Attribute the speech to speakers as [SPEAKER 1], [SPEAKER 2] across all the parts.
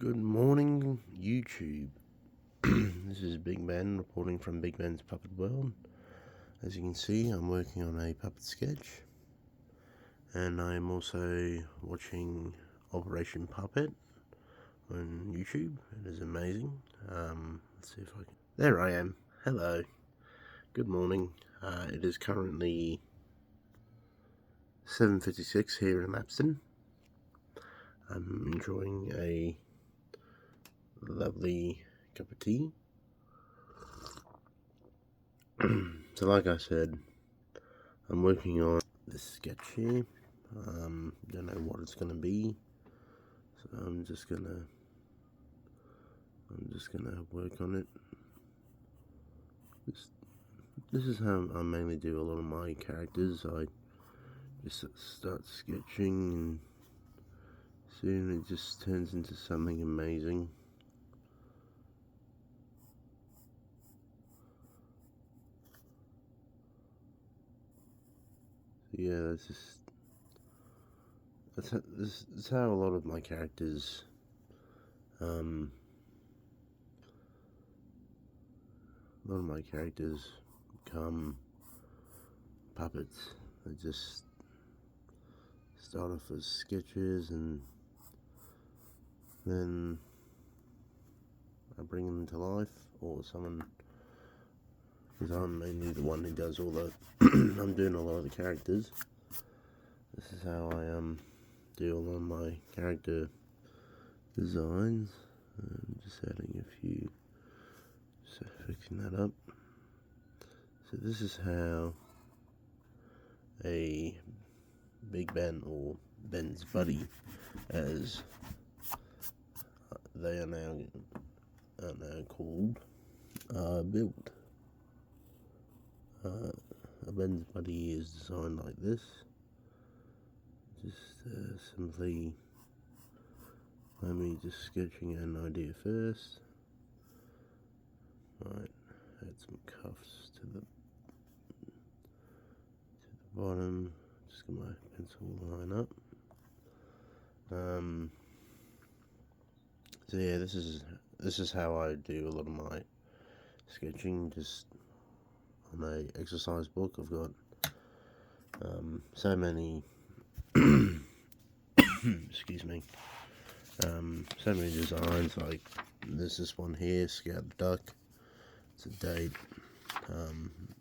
[SPEAKER 1] Good morning, YouTube. This is Big Ben reporting from Big Ben's Puppet World. As you can see, I'm working on a puppet sketch, and I'm also watching Operation Puppet on YouTube. It is amazing. Let's see if I can. There I am. Hello. Good morning. It is currently 7:56 here in Lapston. I'm enjoying a lovely cup of tea. So like I said, I'm working on this sketch here. Don't know what it's gonna be, so I'm just gonna work on it. This is how I mainly do a lot of my characters. I just start sketching, and soon it just turns into something amazing. Yeah, that's how a lot of my characters become puppets. They just start off as sketches, and then I bring them to life, or someone, because I'm mainly the one who does all the I'm doing a lot of the characters. This is how I do a lot of my character designs. I'm just adding a few, so fixing that up. So this is how a Big Ben, or Ben's buddy, as they are now called, built. A Ben's buddy is designed like this. Just simply, let me just sketching an idea first. Right, add some cuffs to the bottom. Just get my pencil line up. So yeah, this is how I do a lot of my sketching, just on my exercise book. I've got so many excuse me, so many designs. Like there's this one here, Scout the Duck. It's a date.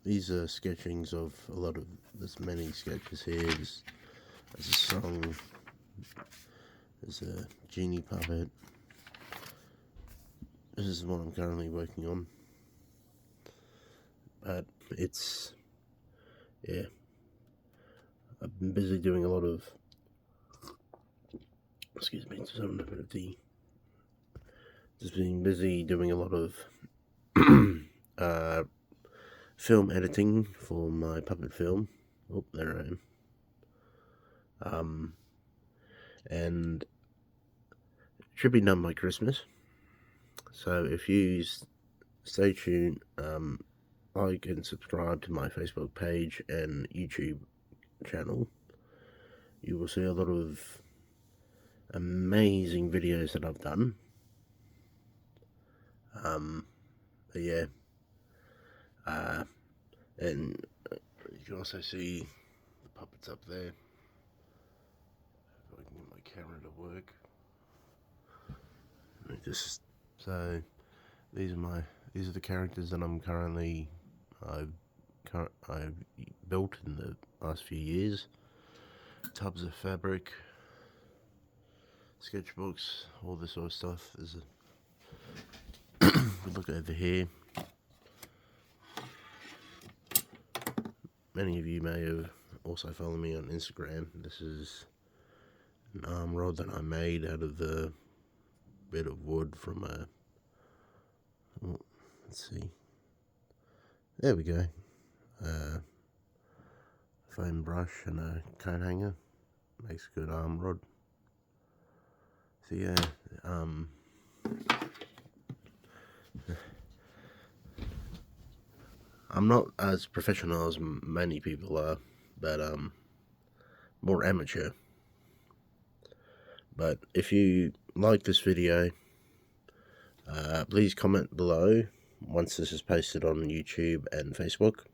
[SPEAKER 1] These are sketchings of a lot of, there's many sketches here. There's a song, there's a genie puppet. This is what I'm currently working on, but it's, yeah, I've been busy doing a lot of, excuse me, just having a bit of tea. Just been busy doing a lot of film editing for my puppet film. Oh, there I am. And it should be done by Christmas. So if you stay tuned, like and subscribe to my Facebook page and YouTube channel, you will see a lot of amazing videos that I've done. But yeah, and you can also see the puppets up there. If I can get my camera to work. So these are the characters that I'm currently I've built in the last few years. Tubs of fabric, sketchbooks, all this sort of stuff. There's a look over here. Many of you may have also followed me on Instagram. This is an arm rod that I made out of the bit of wood from a, let's see, there we go, foam brush and a coat hanger. Makes a good arm rod. So yeah, I'm not as professional as many people are, but more amateur. But if you like this video, Please comment below once this is posted on YouTube and Facebook.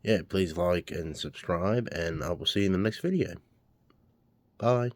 [SPEAKER 1] Yeah, please like and subscribe, and I will see you in the next video. Bye.